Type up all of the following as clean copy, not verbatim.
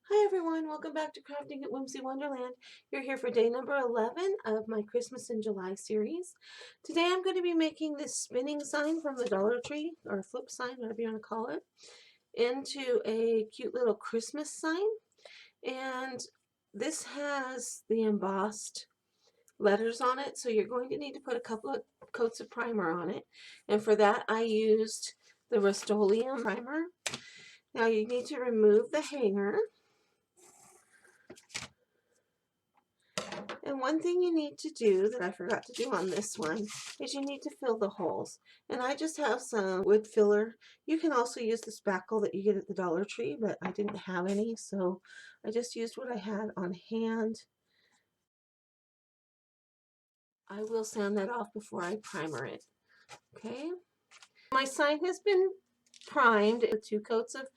Hi everyone, welcome back to Crafting at Whimsy Wonderland. You're here for day number 11 of my Christmas in July series. Today I'm going to be making this spinning sign from the Dollar Tree, or flip sign, whatever you want to call it, into a cute little Christmas sign. And this has the embossed letters on it, so you're going to need to put a couple of coats of primer on it. And for that I used the Rust-Oleum primer. Now you need to remove the hanger. And one thing you need to do that I forgot to do on this one is you need to fill the holes. And I just have some wood filler. You can also use the spackle that you get at the Dollar Tree, but I didn't have any, so I just used what I had on hand. I will sand that off before I primer it. Okay. My sign has been primed with 2 coats of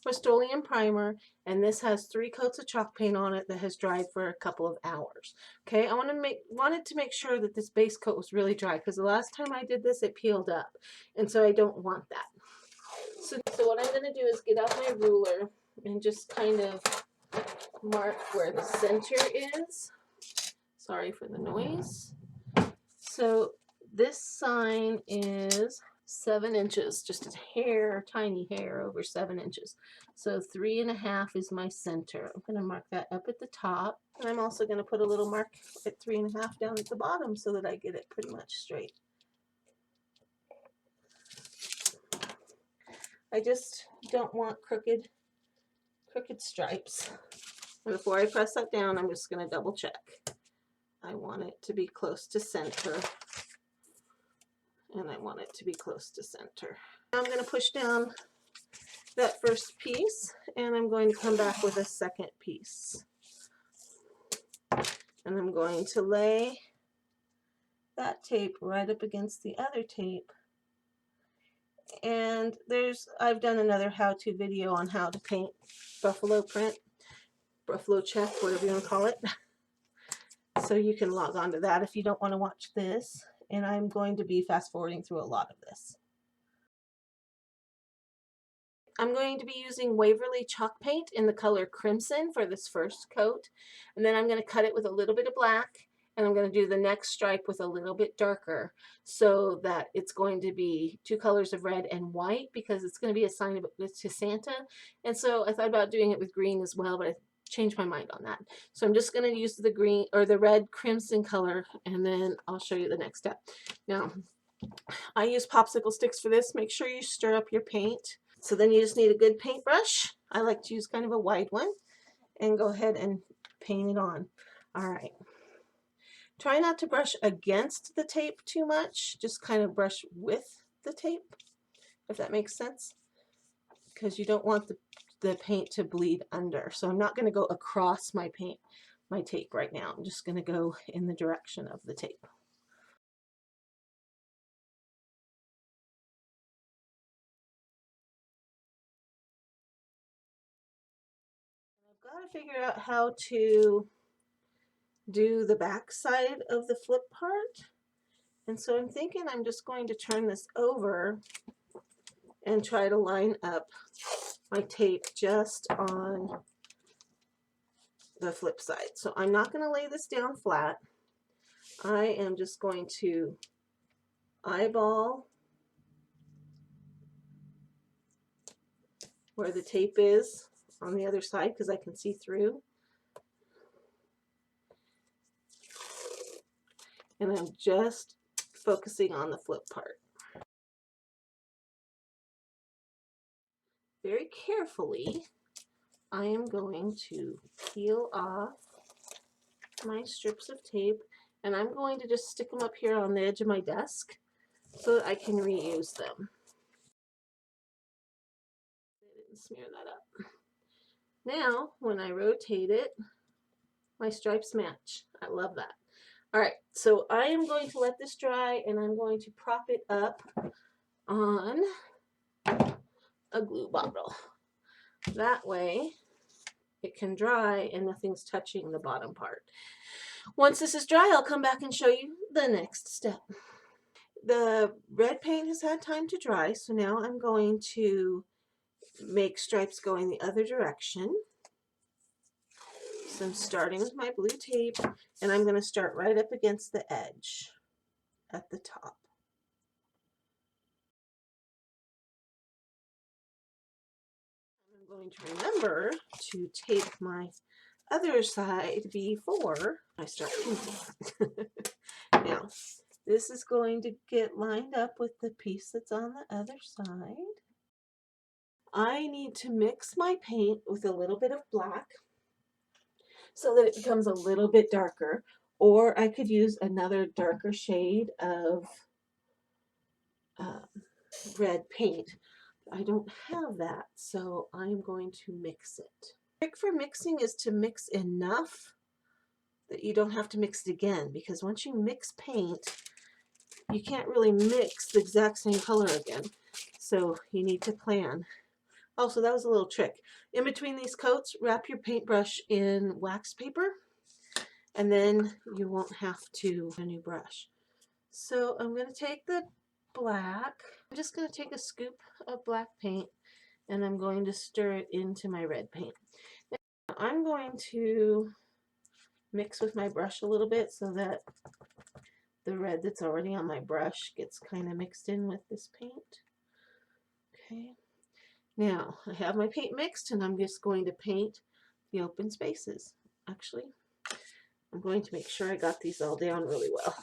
Rust-Oleum primer, and this has 3 coats of chalk paint on it that has dried for a couple of hours. Okay, I wanted to make sure that this base coat was really dry, because the last time I did this it peeled up, and so I don't want that. So what I'm going to do is get out my ruler and just kind of mark where the center is. Sorry for the noise. So this sign is 7 inches, just a hair, tiny hair over 7 inches. So 3.5 is my center. I'm going to mark that up at the top. And I'm also going to put a little mark at 3.5 down at the bottom so that I get it pretty much straight. I just don't want crooked stripes. And before I press that down, I'm just going to double check. I want it to be close to center. And I want it to be close to center. Now I'm going to push down that first piece, and I'm going to come back with a second piece. And I'm going to lay that tape right up against the other tape. And I've done another how-to video on how to paint buffalo print, buffalo check, whatever you want to call it. So you can log on to that if you don't want to watch this. And I'm going to be fast forwarding through a lot of this. I'm going to be using Waverly chalk paint in the color Crimson for this first coat. And then I'm going to cut it with a little bit of black, and I'm going to do the next stripe with a little bit darker, so that it's going to be 2 colors of red and white, because it's going to be a sign of it to Santa. And so I thought about doing it with green as well, but I changed my mind on that. So I'm just going to use the green or the red crimson color, and then I'll show you the next step. Now, I use popsicle sticks for this. Make sure you stir up your paint. So then you just need a good paintbrush. I like to use kind of a wide one, and go ahead and paint it on. All right. Try not to brush against the tape too much. Just kind of brush with the tape, if that makes sense, because you don't want the paint to bleed under. So I'm not going to go across my tape right now. I'm just going to go in the direction of the tape. I've got to figure out how to do the back side of the flip part. And so I'm thinking I'm just going to turn this over and try to line up my tape just on the flip side. So I'm not going to lay this down flat. I am just going to eyeball where the tape is on the other side, because I can see through. And I'm just focusing on the flip part. Very carefully, I am going to peel off my strips of tape, and I'm going to just stick them up here on the edge of my desk so that I can reuse them. I didn't smear that up. Now, when I rotate it, my stripes match. I love that. All right, so I am going to let this dry, and I'm going to prop it up on a glue bottle. That way it can dry and nothing's touching the bottom part. Once this is dry, I'll come back and show you the next step. The red paint has had time to dry, so now I'm going to make stripes going the other direction. So I'm starting with my blue tape, and I'm going to start right up against the edge at the top. I'm going to remember to tape my other side before I start painting. Now, this is going to get lined up with the piece that's on the other side. I need to mix my paint with a little bit of black so that it becomes a little bit darker, or I could use another darker shade of um, red paint. I don't have that, so I'm going to mix it. The trick for mixing is to mix enough that you don't have to mix it again, because once you mix paint, you can't really mix the exact same color again. So you need to plan. Also, that was a little trick. In between these coats, wrap your paintbrush in wax paper, and then you won't have to a new brush. So I'm going to take the black. I'm just going to take a scoop of black paint, and I'm going to stir it into my red paint. Now, I'm going to mix with my brush a little bit so that the red that's already on my brush gets kind of mixed in with this paint. Okay. Now, I have my paint mixed, and I'm just going to paint the open spaces. Actually, I'm going to make sure I got these all down really well.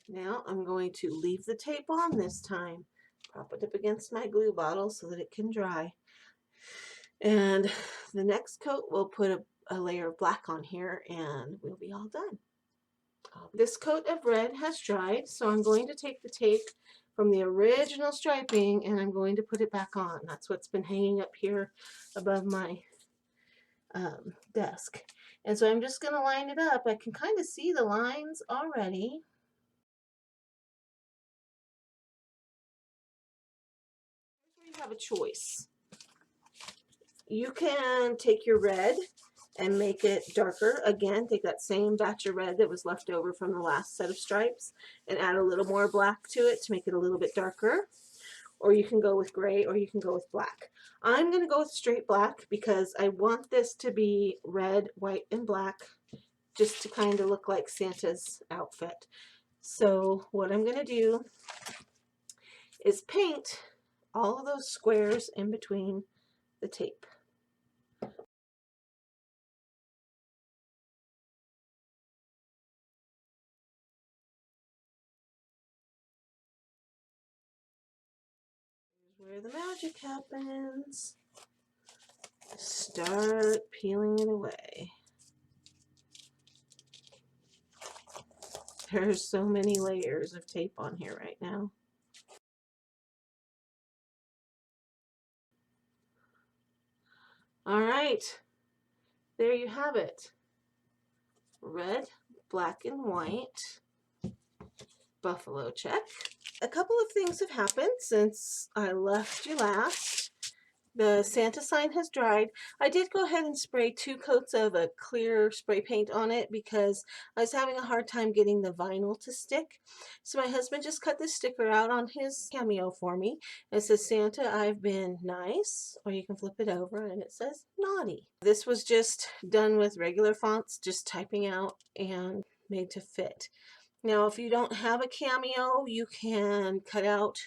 Now, I'm going to leave the tape on this time. Prop it up against my glue bottle so that it can dry. And the next coat, we'll put a layer of black on here, and we'll be all done. This coat of red has dried, so I'm going to take the tape from the original striping and I'm going to put it back on. That's what's been hanging up here above my desk. And so I'm just going to line it up. I can kind of see the lines already. Here's where you have a choice. You can take your red and make it darker. Again, take that same batch of red that was left over from the last set of stripes and add a little more black to it to make it a little bit darker. Or you can go with gray, or you can go with black. I'm going to go with straight black because I want this to be red, white, and black, just to kind of look like Santa's outfit. So what I'm going to do is paint all of those squares in between the tape. Where the magic happens. Start peeling it away. There's so many layers of tape on here right now. All right, there you have it. Red, black, and white. Buffalo check. A couple of things have happened since I left you last. The Santa sign has dried. I did go ahead and spray 2 coats of a clear spray paint on it because I was having a hard time getting the vinyl to stick. So my husband just cut this sticker out on his Cameo for me. It says, Santa, I've been nice, or you can flip it over and it says naughty. This was just done with regular fonts, just typing out and made to fit. Now, if you don't have a Cameo, you can cut out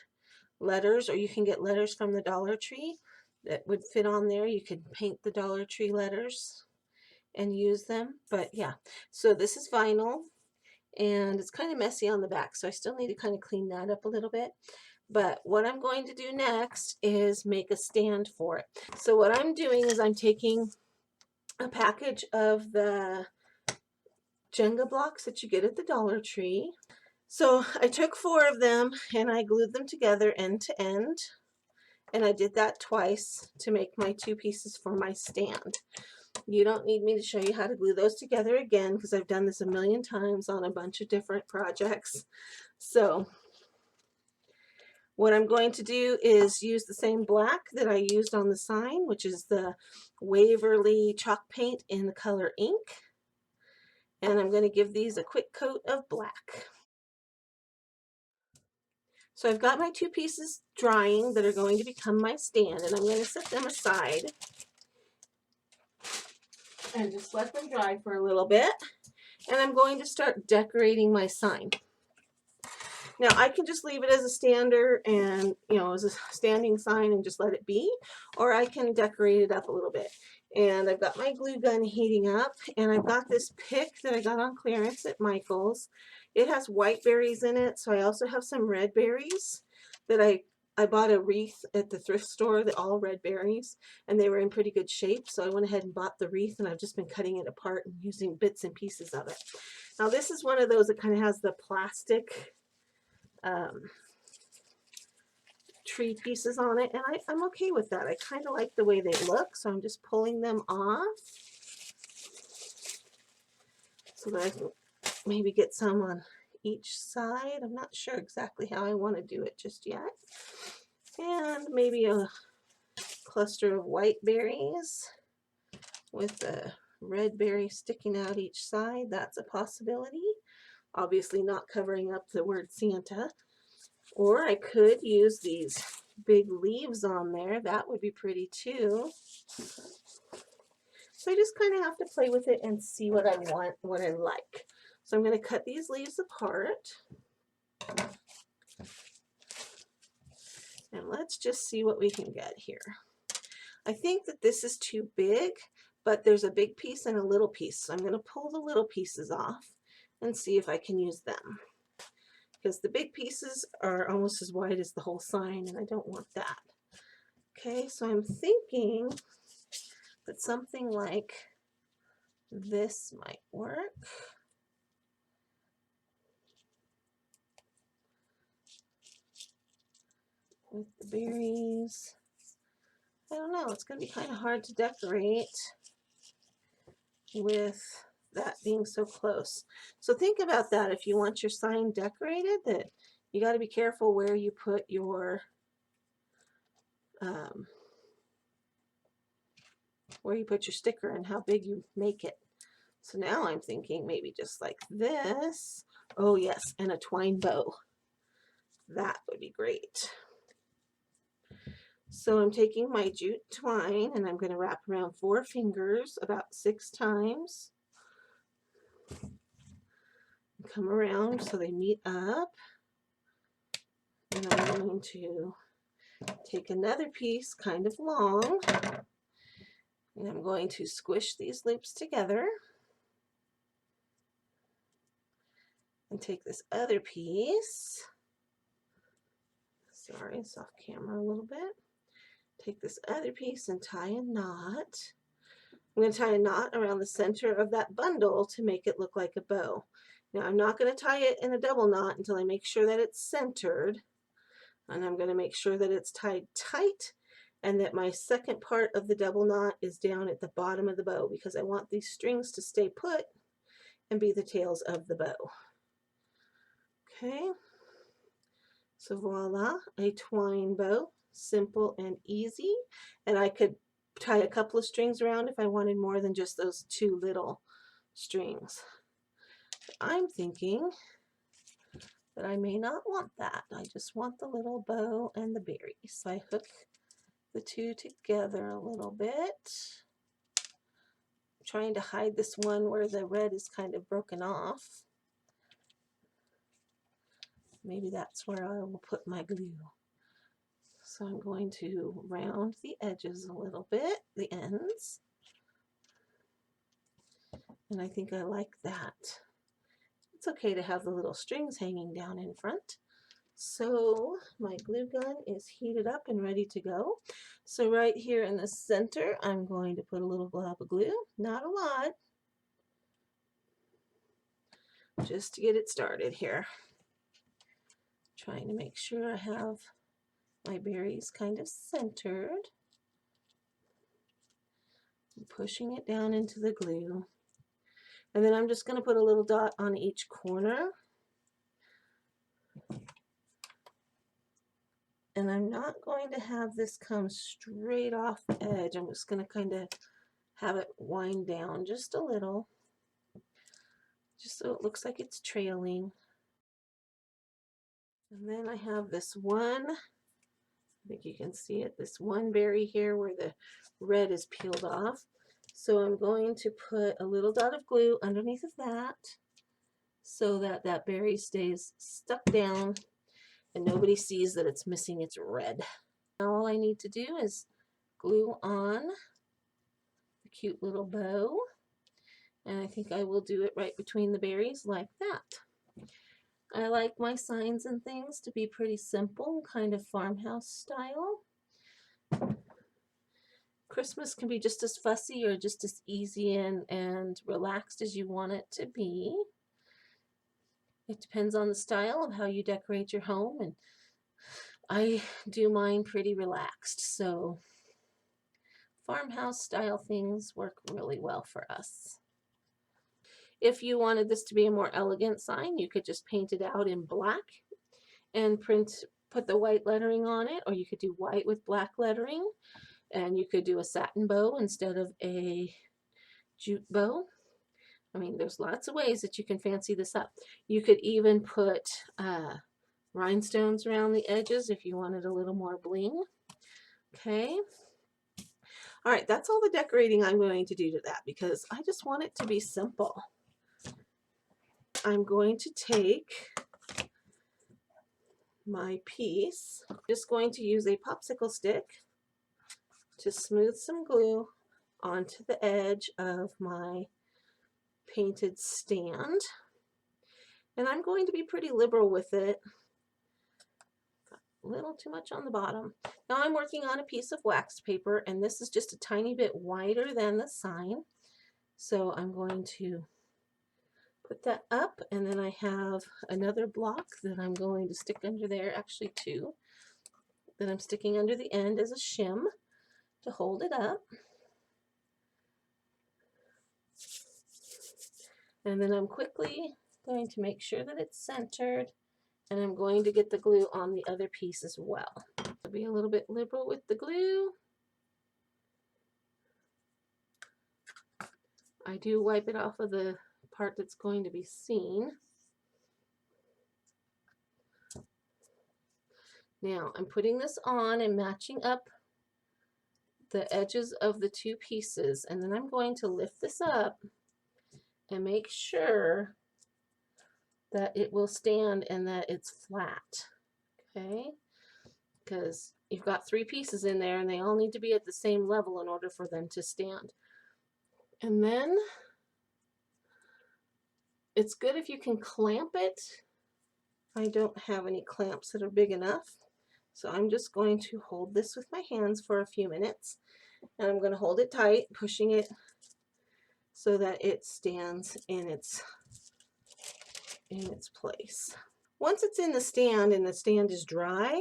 letters, or you can get letters from the Dollar Tree that would fit on there. You could paint the Dollar Tree letters and use them. But yeah, so this is vinyl, and it's kind of messy on the back, so I still need to kind of clean that up a little bit. But what I'm going to do next is make a stand for it. So what I'm doing is I'm taking a package of the Jenga blocks that you get at the Dollar Tree. So I took 4 of them and I glued them together end to end. And I did that twice to make my 2 pieces for my stand. You don't need me to show you how to glue those together again because I've done this a million times on a bunch of different projects. So what I'm going to do is use the same black that I used on the sign, which is the Waverly chalk paint in the color ink. And I'm going to give these a quick coat of black. So I've got my two pieces drying that are going to become my stand, and I'm going to set them aside and just let them dry for a little bit. And I'm going to start decorating my sign. Now I can just leave it as a stander and, you know, as a standing sign and just let it be, or I can decorate it up a little bit. And I've got my glue gun heating up, and I've got this pick that I got on clearance at Michael's. It has white berries in it, so I also have some red berries that I bought a wreath at the thrift store, that all red berries, and they were in pretty good shape, so I went ahead and bought the wreath, and I've just been cutting it apart and using bits and pieces of it. Now this is one of those that kind of has the plastic tree pieces on it, and I'm okay with that. I kind of like the way they look, so I'm just pulling them off so that I can maybe get some on each side. I'm not sure exactly how I want to do it just yet. And maybe a cluster of white berries with the red berry sticking out each side. That's a possibility. Obviously not covering up the word Santa. Or I could use these big leaves on there. That would be pretty too. So I just kind of have to play with it and see what I want, what I like. So I'm going to cut these leaves apart. And let's just see what we can get here. I think that this is too big, but there's a big piece and a little piece. So I'm going to pull the little pieces off and see if I can use them. Because the big pieces are almost as wide as the whole sign, and I don't want that. Okay, so I'm thinking that something like this might work. With the berries. I don't know, it's going to be kind of hard to decorate with that being so close. So think about that if you want your sign decorated, that you got to be careful where you put your sticker and how big you make it. So now I'm thinking maybe just like this. Oh yes, and a twine bow. That would be great. So I'm taking my jute twine and I'm going to wrap around 4 fingers about 6 times. Come around so they meet up. And I'm going to take another piece kind of long, and I'm going to squish these loops together and take this other piece. Sorry, it's off camera a little bit. Take this other piece and tie a knot. I'm going to tie a knot around the center of that bundle to make it look like a bow. Now I'm not going to tie it in a double knot until I make sure that it's centered. And I'm going to make sure that it's tied tight and that my second part of the double knot is down at the bottom of the bow, because I want these strings to stay put and be the tails of the bow. Okay, so voila, a twine bow, simple and easy. And I could tie a couple of strings around if I wanted more than just those 2 little strings. I'm thinking that I may not want that. I just want the little bow and the berries. So I hook the 2 together a little bit. I'm trying to hide this one where the red is kind of broken off. Maybe that's where I will put my glue. So I'm going to round the edges a little bit, the ends. And I think I like that. It's okay to have the little strings hanging down in front. So my glue gun is heated up and ready to go. So right here in the center, I'm going to put a little glob of glue, not a lot, just to get it started here. Trying to make sure I have my berries kind of centered. I'm pushing it down into the glue. And then I'm just going to put a little dot on each corner. And I'm not going to have this come straight off the edge. I'm just going to kind of have it wind down just a little, just so it looks like it's trailing. And then I have this one, I think you can see it, this one berry here where the red is peeled off. So I'm going to put a little dot of glue underneath of that so that that berry stays stuck down and nobody sees that it's missing its red. Now all I need to do is glue on the cute little bow, and I think I will do it right between the berries like that. I like my signs and things to be pretty simple, kind of farmhouse style. Christmas can be just as fussy or just as easy and relaxed as you want it to be. It depends on the style of how you decorate your home, and I do mine pretty relaxed, so farmhouse style things work really well for us. If you wanted this to be a more elegant sign, you could just paint it out in black and put the white lettering on it, or you could do white with black lettering, and you could do a satin bow instead of a jute bow. I mean, there's lots of ways that you can fancy this up. You could even put rhinestones around the edges if you wanted a little more bling. Okay. All right, that's all the decorating I'm going to do to that because I just want it to be simple. I'm going to take my piece. I'm just going to use a popsicle stick to smooth some glue onto the edge of my painted stand. And I'm going to be pretty liberal with it. Got a little too much on the bottom. Now I'm working on a piece of wax paper, and this is just a tiny bit wider than the sign. So I'm going to put that up, and then I have another block that I'm going to stick under there, actually two, that I'm sticking under the end as a shim to hold it up. And then I'm quickly going to make sure that it's centered, and I'm going to get the glue on the other piece as well. I'll be a little bit liberal with the glue. I do wipe it off of the part that's going to be seen. Now I'm putting this on and matching up the edges of the two pieces, and then I'm going to lift this up and make sure that it will stand and that it's flat. Okay, because you've got three pieces in there and they all need to be at the same level in order for them to stand. And then it's good if you can clamp it. I don't have any clamps that are big enough, so I'm just going to hold this with my hands for a few minutes, and I'm going to hold it tight, pushing it so that it stands in its place. Once it's in the stand and the stand is dry,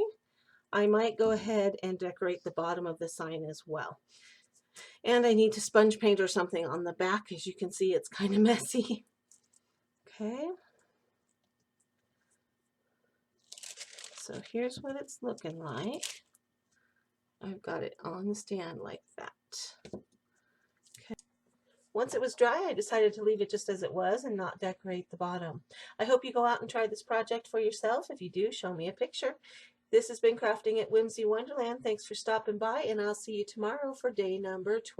I might go ahead and decorate the bottom of the sign as well. And I need to sponge paint or something on the back. As you can see, it's kind of messy. Okay. So here's what it's looking like. I've got it on the stand like that. Okay. Once it was dry, I decided to leave it just as it was and not decorate the bottom. I hope you go out and try this project for yourself. If you do, show me a picture. This has been Crafting at Whimsy Wonderland. Thanks for stopping by, and I'll see you tomorrow for day number 12.